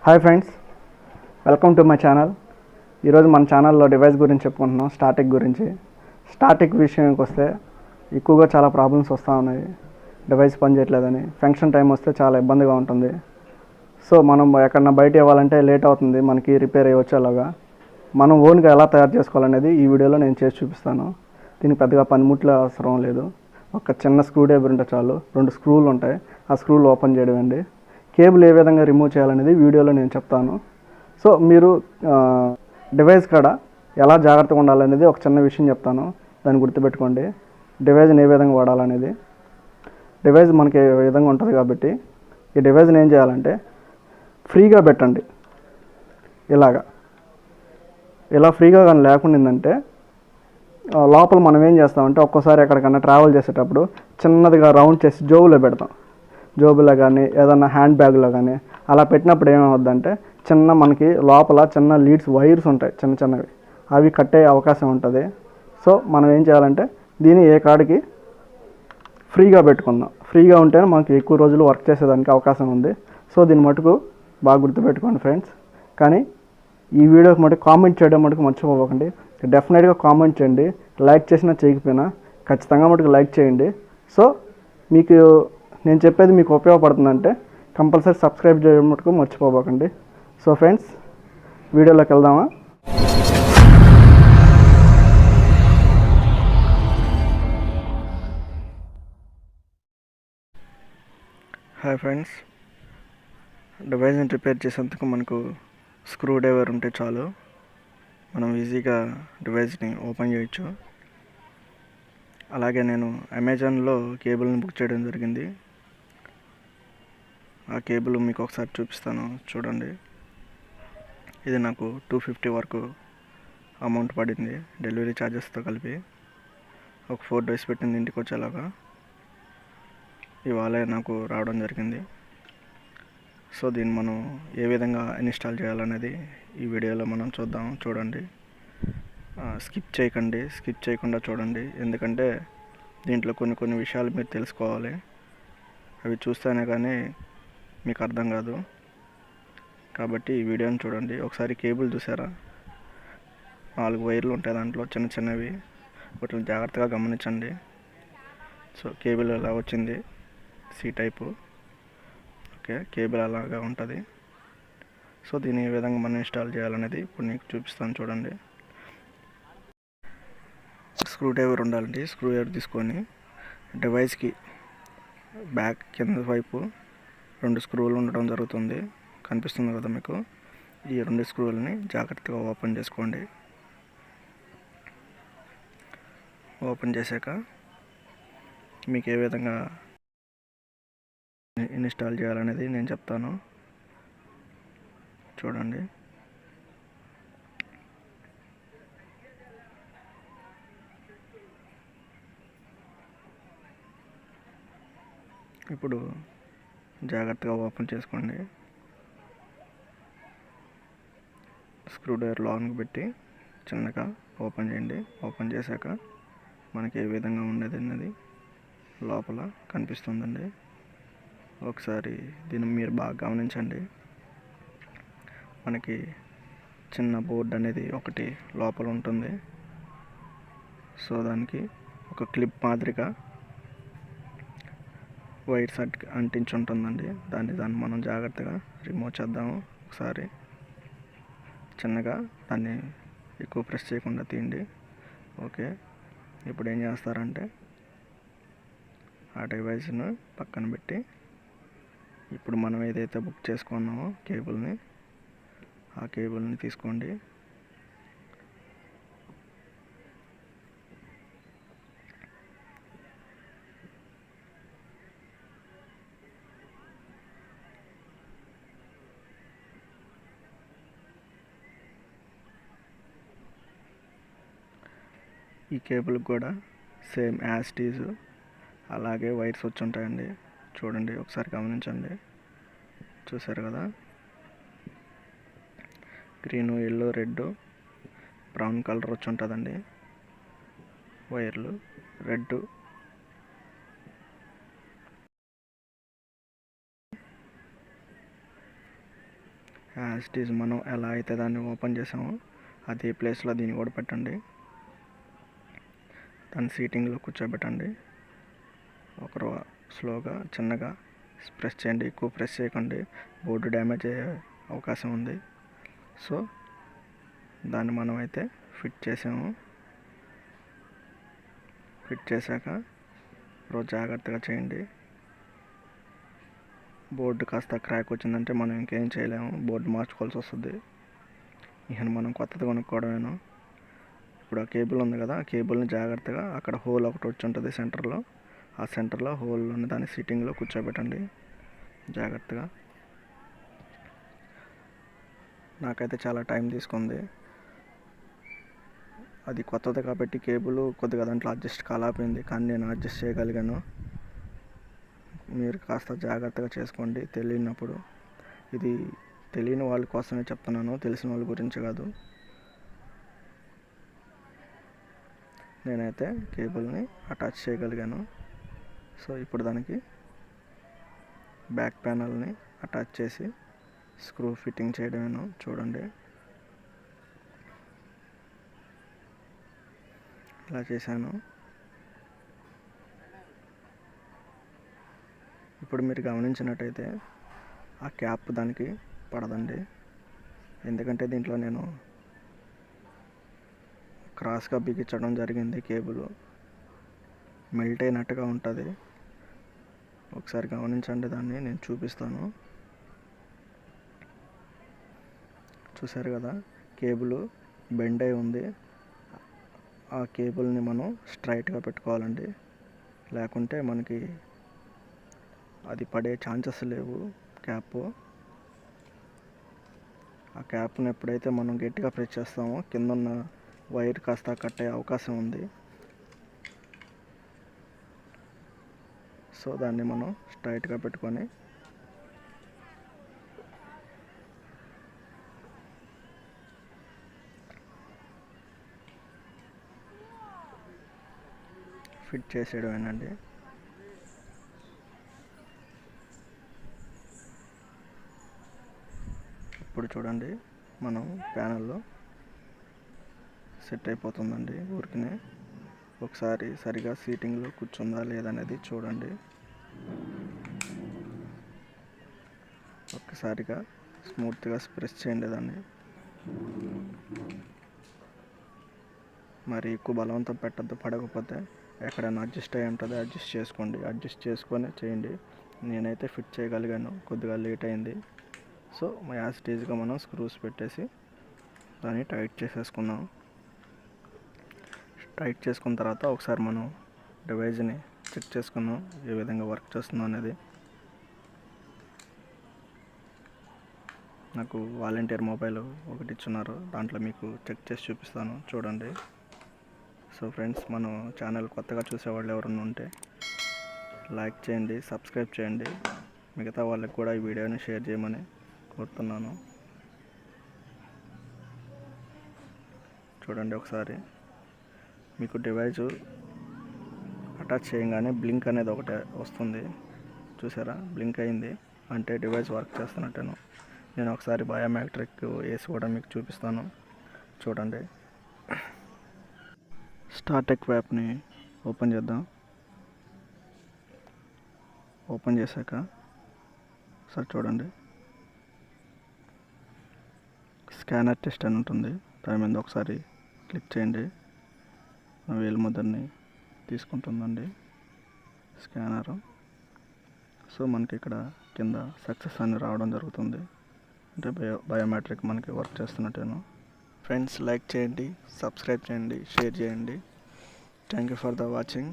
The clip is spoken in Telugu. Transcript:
Hi friends, welcome to my channel. ఈరోజు మన ఛానల్లో డివైస్ గురించి చెప్పుకుంటున్నాం, స్టార్టెక్ గురించి. స్టార్టెక్ విషయానికి వస్తే ఎక్కువగా చాలా ప్రాబ్లమ్స్ వస్తూ ఉన్నాయి. డివైస్ పనిచేయట్లేదని, ఫంక్షన్ టైం వస్తే చాలా ఇబ్బందిగా ఉంటుంది. సో మనం ఎక్కడన్నా బయట ఇవ్వాలంటే లేట్ అవుతుంది, మనకి రిపేర్ అయ్యొచ్చేలాగా. మనం ఓన్గా ఎలా తయారు చేసుకోవాలనేది ఈ వీడియోలో నేను చేసి చూపిస్తాను. దీనికి పెద్దగా పనిముట్లు అవసరం లేదు. ఒక చిన్న స్క్రూ డ్రైవర్ ఉంటే చాలు. 2 స్క్రూలు ఉంటాయి, ఆ స్క్రూలు ఓపెన్ చేయడం అండి. కేబుల్ ఏ విధంగా రిమూవ్ చేయాలనేది వీడియోలో నేను చెప్తాను. సో మీరు డివైస్ కాడ ఎలా జాగ్రత్తగా ఉండాలనేది ఒక చిన్న విషయం చెప్తాను, దాన్ని గుర్తుపెట్టుకోండి. డివైజ్ని ఏ విధంగా వాడాలనేది. డివైస్ మనకి ఏ విధంగా ఉంటుంది కాబట్టి ఈ డివైజ్ని ఏం చేయాలంటే ఫ్రీగా పెట్టండి. ఇలా ఫ్రీగా కానీ లేకుండిందంటే లోపల మనం ఏం చేస్తామంటే ఒక్కోసారి ఎక్కడికన్నా ట్రావెల్ చేసేటప్పుడు చిన్నదిగా రౌండ్ చేసి జోబులో పెడతాం. జోబులో కానీ ఏదన్నా హ్యాండ్ బ్యాగ్లో కానీ అలా పెట్టినప్పుడు ఏమవుద్దంటే మనకి లోపల చిన్న లీడ్స్ వైర్స్ ఉంటాయి, చిన్నవి, అవి కట్టే అవకాశం ఉంటుంది. సో మనం ఏం చేయాలంటే దీన్ని ఏ కాడికి ఫ్రీగా పెట్టుకుందాం. ఫ్రీగా ఉంటేనే మనకి ఎక్కువ రోజులు వర్క్ చేసేదానికి అవకాశం ఉంది. సో దీని మటుకు బాగా గుర్తుపెట్టుకోండి ఫ్రెండ్స్. కానీ ఈ వీడియోకి మటుకు కామెంట్ చేయడం మటుకు మర్చిపోకండి. డెఫినెట్గా కామెంట్ చేయండి. లైక్ చేసినా చేయకపోయినా ఖచ్చితంగా మటుకు లైక్ చేయండి. సో మీకు నేను చెప్పేది మీకు ఉపయోగపడుతుందంటే కంపల్సరీ సబ్స్క్రైబ్ చేయడం మటుకు మర్చిపోకండి. సో ఫ్రెండ్స్, వీడియోలోకి వెళ్దామా? హాయ్ ఫ్రెండ్స్, డివైస్ని రిపేర్ చేసేందుకు మనకు స్క్రూ డ్రైవర్ ఉంటే చాలు, మనం ఈజీగా డివైస్ని ఓపెన్ చేయొచ్చు. అలాగే నేను అమెజాన్లో కేబుల్ని బుక్ చేయడం జరిగింది. ఆ కేబుల్ మీకు ఒకసారి చూపిస్తాను, చూడండి. ఇది నాకు 250 వరకు అమౌంట్ పడింది, డెలివరీ ఛార్జెస్తో కలిపి. ఒక 4 డేస్ పెట్టింది ఇంటికి వచ్చేలాగా. ఇవాళ నాకు రావడం జరిగింది. సో దీన్ని మనం ఏ విధంగా ఇన్స్టాల్ చేయాలనేది ఈ వీడియోలో మనం చూడండి. స్కిప్ చేయకుండా చూడండి, ఎందుకంటే దీంట్లో కొన్ని విషయాలు మీరు తెలుసుకోవాలి. అవి చూస్తేనే కానీ మీకు అర్థం కాదు. కాబట్టి ఈ వీడియోని చూడండి. ఒకసారి కేబుల్ చూసారా? 4 వైర్లు ఉంటాయి దాంట్లో, చిన్నవి. వాటిని జాగ్రత్తగా గమనించండి. సో కేబుల్ అలా వచ్చింది, సి టైపు. ఓకే, కేబుల్ అలాగా ఉంటుంది. సో దీన్ని ఏ విధంగా మనం ఇన్స్టాల్ చేయాలనేది ఇప్పుడు నీకు చూపిస్తాను, చూడండి. స్క్రూ డ్రైవర్ ఉండాలండి. స్క్రూ డ్రైవర్ తీసుకొని డివైస్కి బ్యాక్ కింద వైపు 2 స్క్రూలు ఉండడం జరుగుతుంది, కనిపిస్తుంది కదా మీకు. ఈ 2 స్క్రూలని జాగ్రత్తగా ఓపెన్ చేసుకోండి. ఓపెన్ చేశాక మీకు ఏ విధంగా ఇన్స్టాల్ చేయాలనేది నేను చెప్తాను, చూడండి. ఇప్పుడు జాగ్రత్తగా ఓపెన్ చేసుకోండి. స్క్రూ డ్రైవర్ లాంగ్ పెట్టి చిన్నగా ఓపెన్ చేయండి. ఓపెన్ చేశాక మనకి ఏ విధంగా ఉండేది అన్నది లోపల కనిపిస్తుందండి. ఒకసారి దీన్ని మీరు బాగా గమనించండి. మనకి చిన్న బోర్డు అనేది ఒకటి లోపల ఉంటుంది. సో దానికి ఒక క్లిప్ మాదిరిగా వైర్స్ అంటించి ఉంటుందండి. దాన్ని మనం జాగ్రత్తగా రిమూవ్ చేద్దాము. ఒకసారి చిన్నగా దాన్ని ఎక్కువ ప్రెస్ చేయకుండా తీయండి. ఓకే, ఇప్పుడు ఏం చేస్తారంటే ఆ డివైస్ను పక్కన పెట్టి ఇప్పుడు మనం ఏదైతే బుక్ చేసుకున్నామో కేబుల్ని, ఆ కేబుల్ని తీసుకోండి. ఈ కేబుల్కి కూడా సేమ్ యాజ్ ఇట్ ఈజ్ అలాగే వైర్స్ వచ్చి ఉంటాయండి. చూడండి, ఒకసారి గమనించండి. చూసారు కదా, green, yellow, red, brown colour వచ్చి ఉంటుందండి వైర్లు. రెడ్, యాజ్ ఇట్ ఈజ్ మనం ఎలా అయితే దాన్ని ఓపెన్ చేసామో అదే ప్లేస్లో దీన్ని కూడా పెట్టండి. దాన్ని సీటింగ్లో కూర్చోబెట్టండి. ఒకరు స్లోగా చిన్నగా ప్రెస్ చేయండి, ఎక్కువ ప్రెస్ చేయకండి, బోర్డు డ్యామేజ్ అయ్యే అవకాశం ఉంది. సో దాన్ని మనం అయితే ఫిట్ చేసాము. ఫిట్ చేశాక రోజు జాగ్రత్తగా చేయండి. బోర్డు కాస్త క్రాక్ వచ్చిందంటే మనం ఇంకేం చేయలేము, బోర్డు మార్చుకోవాల్సి వస్తుంది. ఇక మనం కొత్తది కొనుక్కోవడమేను. ఇప్పుడు ఆ కేబుల్ ఉంది కదా, ఆ కేబుల్ని జాగ్రత్తగా అక్కడ హోల్ ఒకటి వచ్చి ఉంటుంది సెంటర్లో, ఆ సెంటర్లో హోల్ ఉన్న దాన్ని సిట్టింగ్లో కూర్చోబెట్టండి జాగ్రత్తగా. నాకైతే చాలా టైం తీసుకుంది. అది కొత్తది కాబట్టి కేబుల్ కొద్దిగా దాంట్లో అడ్జస్ట్ కాలేకపోయింది, కానీ నేను అడ్జస్ట్ చేయగలిగాను. మీరు కాస్త జాగ్రత్తగా చేసుకోండి తెలియనప్పుడు. ఇది తెలియని వాళ్ళ కోసమే చెప్తున్నాను, తెలిసిన వాళ్ళ గురించి కాదు. నేనైతే కేబుల్ని అటాచ్ చేయగలిగాను. సో ఇప్పుడు దానికి బ్యాక్ ప్యానల్ని అటాచ్ చేసి స్క్రూ ఫిట్టింగ్ చేయడమేను. చూడండి ఇలా చేశాను. ఇప్పుడు మీరు గమనించినట్టయితే ఆ క్యాప్ దానికి పడదండి, ఎందుకంటే దీంట్లో నేను క్రాస్గా బిగించడం జరిగింది. కేబుల్ మెల్ట్ అయినట్టుగా ఉంటుంది. ఒకసారి గమనించండి, దాన్ని నేను చూపిస్తాను. చూసారు కదా, కేబుల్ బెండ్ అయి ఉంది. ఆ కేబుల్ని మనం స్ట్రైట్గా పెట్టుకోవాలండి, లేకుంటే మనకి అది పడే ఛాన్సెస్ లేవు. ఆ క్యాప్ని ఎప్పుడైతే మనం గట్టిగా ప్రెస్ చేస్తామో కింద ఉన్న వైర్ కాస్త కట్ అయ్యే అవకాశం ఉంది. సో దాన్ని మనం స్ట్రైట్గా పెట్టుకొని ఫిట్ చేసేయడమేనండి. ఇప్పుడు చూడండి, మనం ప్యానల్లో సెట్ అయిపోతుందండి. ఊరికనే ఒకసారి సరిగా సీటింగ్లో కూర్చుందా లేదనేది చూడండి. ఒక్కసారిగా స్మూత్గా ప్రెస్ చేయండి దాన్ని. మరి ఎక్కువ బలవంతం పెట్టద్దు, పడకపోతే ఎక్కడైనా అడ్జస్ట్ అయ్యి ఉంటుంది, అడ్జస్ట్ చేసుకోండి. అడ్జస్ట్ చేసుకొని చేయండి. నేనైతే ఫిట్ చేయగలిగాను, కొద్దిగా లేట్ అయింది. సో యాజ్ ఇట్ ఈజ్గా మనం స్క్రూస్ పెట్టేసి దాన్ని టైట్ చేసేసుకున్నాం. టైట్ చేసుకున్న తర్వాత ఒకసారి మనం డివైజ్ని చెక్ చేసుకున్నాం ఏ విధంగా వర్క్ చేస్తుందో అనేది. నాకు వాలంటీర్ మొబైల్ ఒకటి ఇచ్చున్నారు, దాంట్లో మీకు చెక్ చేసి చూపిస్తాను, చూడండి. సో ఫ్రెండ్స్, మన ఛానల్ కొత్తగా చూసేవాళ్ళు ఎవరైనా ఉంటే లైక్ చేయండి, సబ్స్క్రైబ్ చేయండి. మిగతా వాళ్ళకి కూడా ఈ వీడియోని షేర్ చేయమని కోరుతున్నాను. చూడండి ఒకసారి, మీకు డివైజు అటాచ్ చేయగానే బ్లింక్ అనేది ఒకటి వస్తుంది. చూసారా, బ్లింక్ అయింది అంటే డివైస్ వర్క్ చేస్తున్నట్టేను. నేను ఒకసారి బయోమెట్రిక్ వేసి కూడా మీకు చూపిస్తాను, చూడండి. స్టార్టెక్ యాప్ని ఓపెన్ చేద్దాం. ఓపెన్ చేశాక ఒకసారి చూడండి, స్కానర్ టెస్ట్ అని ఉంటుంది, దాని మీద ఒకసారి క్లిక్ చేయండి. వేలు ముద్రని తీసుకుంటుందండి స్కానరు. సో మనకి ఇక్కడ కింద సక్సెస్ అని రావడం జరుగుతుంది, అంటే బయోమెట్రిక్ మనకి వర్క్ చేస్తున్నట్టేను. ఫ్రెండ్స్, లైక్ చేయండి, సబ్స్క్రైబ్ చేయండి, షేర్ చేయండి. Thank you for the watching.